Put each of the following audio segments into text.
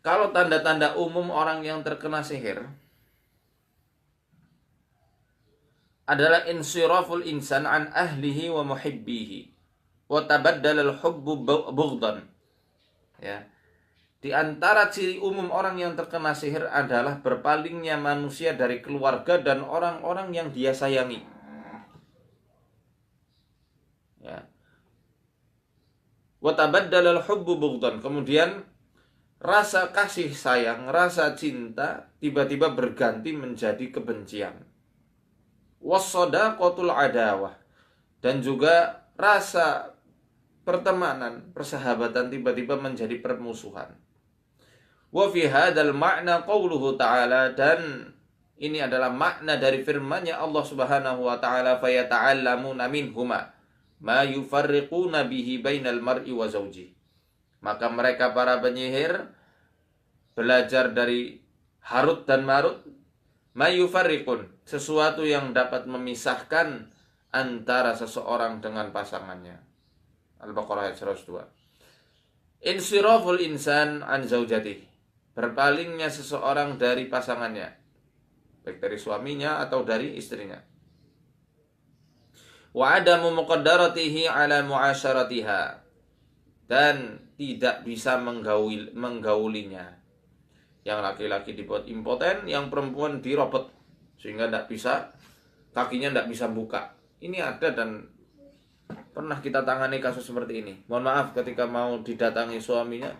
Kalau tanda-tanda umum orang yang terkena sihir adalah insiraful insan an ahlihi wa muhibbihi wa tabaddala al-hubbu bughdan. Ya. Di antara ciri umum orang yang terkena sihir adalah berpalingnya manusia dari keluarga dan orang-orang yang dia sayangi. Ya. Wa tabaddala al-hubbu bughdan. Kemudian rasa kasih sayang, rasa cinta tiba-tiba berganti menjadi kebencian. Was-shadaqatul adawah. Dan juga rasa pertemanan, persahabatan tiba-tiba menjadi permusuhan. Wa fi hadzal ma'na qauluhu ta'ala, dan ini adalah makna dari firman-Nya Allah Subhanahu wa taala, fayata'allamuna minhuma ma yufarriquna bihi bainal mar'i wa zawji. Maka mereka para penyihir belajar dari Harut dan Marut, ma yufarriqun, sesuatu yang dapat memisahkan antara seseorang dengan pasangannya. Al-Baqarah ayat 102. Insiraful insan an zaujatih, berpalingnya seseorang dari pasangannya, baik dari suaminya atau dari istrinya. Wa adamu muqaddaratihi ala muasyaratiha, dan tidak bisa menggaulinya. Yang laki-laki dibuat impoten, yang perempuan dirobot sehingga tidak bisa, kakinya tidak bisa buka. Ini ada dan pernah kita tangani kasus seperti ini. Mohon maaf, ketika mau didatangi suaminya,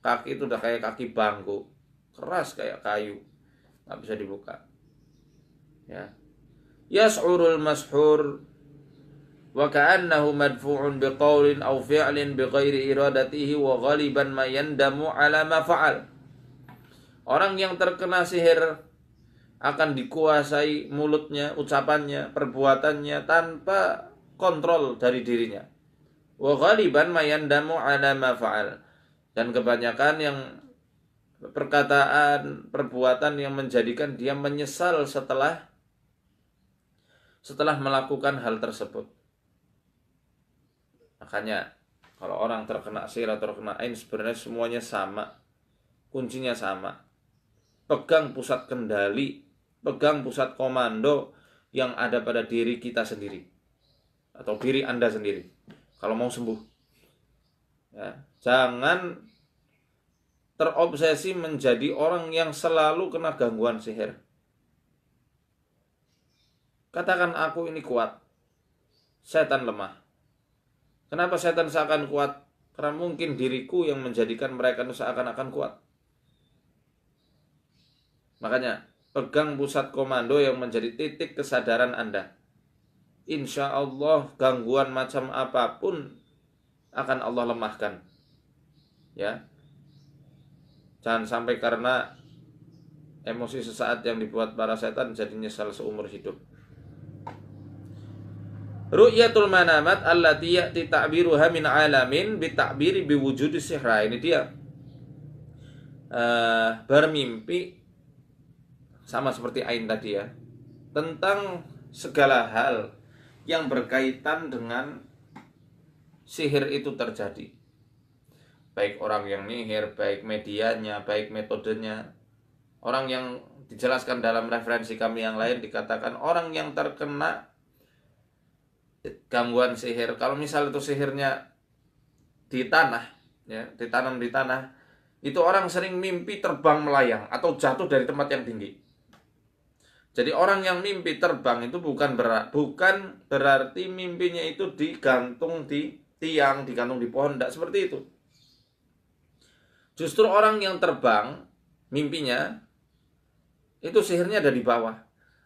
kaki itu udah kayak kaki bangku, keras kayak kayu, nggak bisa dibuka. Ya, yas'urul mashhur wa ka'annahu madfu'un biqaulin aw fi'lin bighairi iradatihi wa ghaliban ma yandamu ala ma fa'al. Orang yang terkena sihir akan dikuasai mulutnya, ucapannya, perbuatannya tanpa kontrol dari dirinya. Wa ghaliban ma yandamu ala ma fa'al. Dan kebanyakan yang perkataan, perbuatan yang menjadikan dia menyesal setelah melakukan hal tersebut. Makanya kalau orang terkena sihir atau terkena ain, sebenarnya semuanya sama. Kuncinya sama. Pegang pusat kendali, pegang pusat komando yang ada pada diri kita sendiri atau diri Anda sendiri kalau mau sembuh. Ya, jangan terobsesi menjadi orang yang selalu kena gangguan sihir. Katakan, aku ini kuat, setan lemah. Kenapa setan seakan kuat? Karena mungkin diriku yang menjadikan mereka seakan-akan kuat. Makanya pegang pusat komando yang menjadi titik kesadaran Anda. Insya Allah gangguan macam apapun akan Allah lemahkan. Ya, jangan sampai karena emosi sesaat yang dibuat para setan jadi nyesal seumur hidup. Ru'yatul manamat allati ya'ti ta'biruha min alamin bitakbiri biwujudi sihra. Ini dia. Bermimpi sama seperti ain tadi ya, tentang segala hal yang berkaitan dengan sihir itu terjadi. Baik orang yang nyihir, baik medianya, baik metodenya. Orang yang dijelaskan dalam referensi kami yang lain dikatakan orang yang terkena gangguan sihir, kalau misal itu sihirnya di tanah, ya, ditanam di tanah, itu orang sering mimpi terbang melayang atau jatuh dari tempat yang tinggi. Jadi orang yang mimpi terbang itu bukan berarti mimpinya itu digantung di tiang, digantung di pohon, tidak seperti itu. Justru orang yang terbang mimpinya itu sihirnya ada di bawah,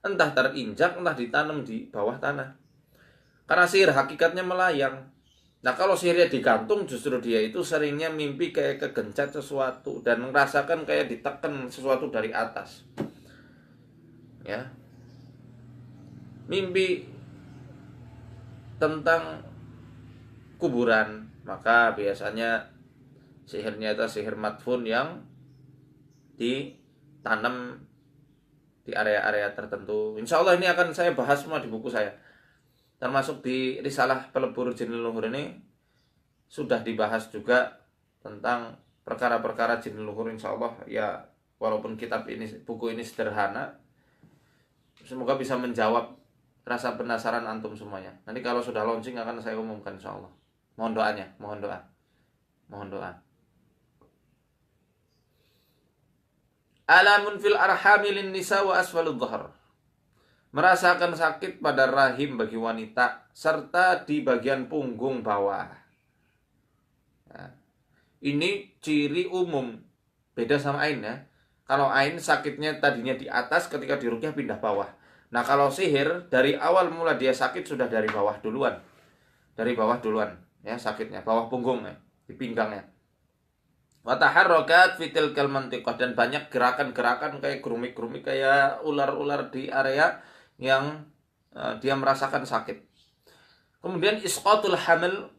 entah terinjak, entah ditanam di bawah tanah. Karena sihir hakikatnya melayang. Nah kalau sihirnya digantung, justru dia itu seringnya mimpi kayak kegencet sesuatu dan merasakan kayak ditekan sesuatu dari atas. Ya, mimpi tentang kuburan, maka biasanya sihirnya itu sihir madfun yang ditanam di area-area tertentu. Insya Allah ini akan saya bahas semua di buku saya, termasuk di Risalah Pelebur Jin Leluhur ini sudah dibahas juga tentang perkara-perkara jin leluhur, insyaallah ya, walaupun buku ini sederhana, semoga bisa menjawab rasa penasaran antum semuanya. Nanti kalau sudah launching akan saya umumkan insyaallah. Mohon doanya, mohon doa. Mohon doa. Alamun fil arhamilin nisa wa asfalud dhahr. Merasakan sakit pada rahim bagi wanita serta di bagian punggung bawah. Nah, ini ciri umum. Beda sama ain ya. Kalau ain sakitnya tadinya di atas, ketika diruqyah pindah bawah. Nah, kalau sihir dari awal mula dia sakit sudah dari bawah duluan. Dari bawah duluan ya sakitnya, bawah punggung ya, di pinggangnya. Wa taharrakat fitil kalmantiqah, dan banyak gerakan-gerakan kayak gerumik-gerumik kayak ular-ular di area yang dia merasakan sakit. Kemudian isqatul hamlil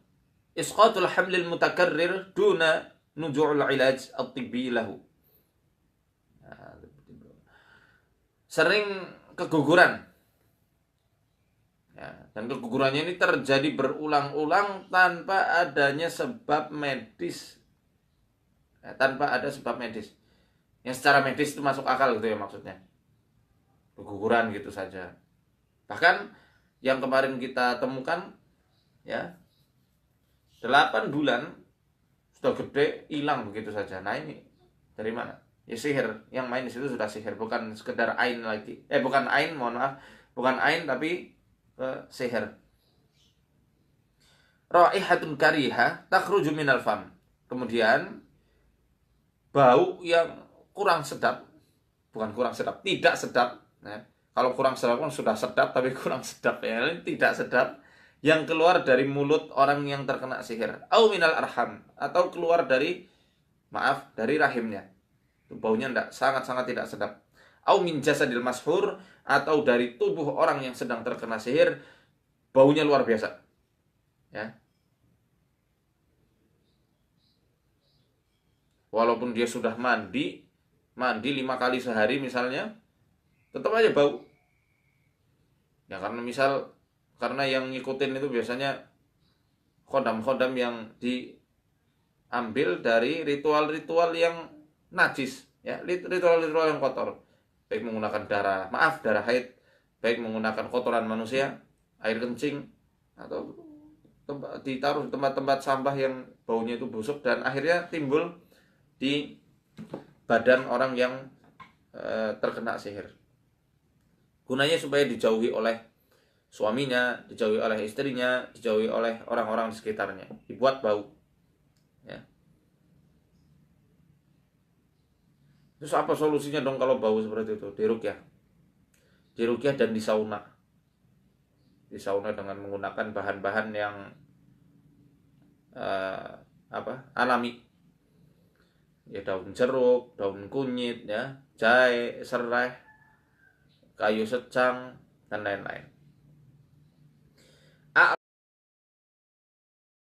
mutakarrir duna nuju'ul ilaj at-tibbi lahu. Sering keguguran. Ya, dan kegugurannya ini terjadi berulang-ulang tanpa adanya sebab medis. Ya, tanpa ada sebab medis. Yang secara medis itu masuk akal gitu ya maksudnya. Keguguran gitu saja. Bahkan yang kemarin kita temukan ya 8 bulan sudah gede hilang begitu saja. Nah, ini dari mana? Ya sihir. Yang main di situ sudah sihir, bukan sekedar ain lagi. Bukan ain, mohon maaf. Bukan ain tapi sihir. Raihatun kariha takhruju minal fam. Kemudian bau yang kurang sedap, bukan kurang sedap, tidak sedap. Nah, kalau kurang sedap kan sudah sedap, tapi kurang sedap ya, ini tidak sedap, yang keluar dari mulut orang yang terkena sihir. Au minal arham, atau keluar dari rahimnya. Itu baunya sangat-sangat tidak sedap. Au min jasadil mashur, atau dari tubuh orang yang sedang terkena sihir, baunya luar biasa. Ya. Walaupun dia sudah mandi 5 kali sehari misalnya, tetap aja bau. Ya karena yang ngikutin itu biasanya khodam-khodam yang diambil dari ritual-ritual yang najis, ya, ritual-ritual yang kotor, baik menggunakan darah haid, baik menggunakan kotoran manusia, air kencing, atau ditaruh di tempat-tempat sampah yang baunya itu busuk, dan akhirnya timbul di badan orang yang terkena sihir. Gunanya supaya dijauhi oleh suaminya, dijauhi oleh istrinya, dijauhi oleh orang-orang di sekitarnya. Dibuat bau. Ya. Terus apa solusinya dong kalau bau seperti itu? Diruqyah. Diruqyah dan disauna. Disauna dengan menggunakan bahan-bahan yang alami. Ya, daun jeruk, daun kunyit, ya, jahe, serai, kayu secang, dan lain-lain.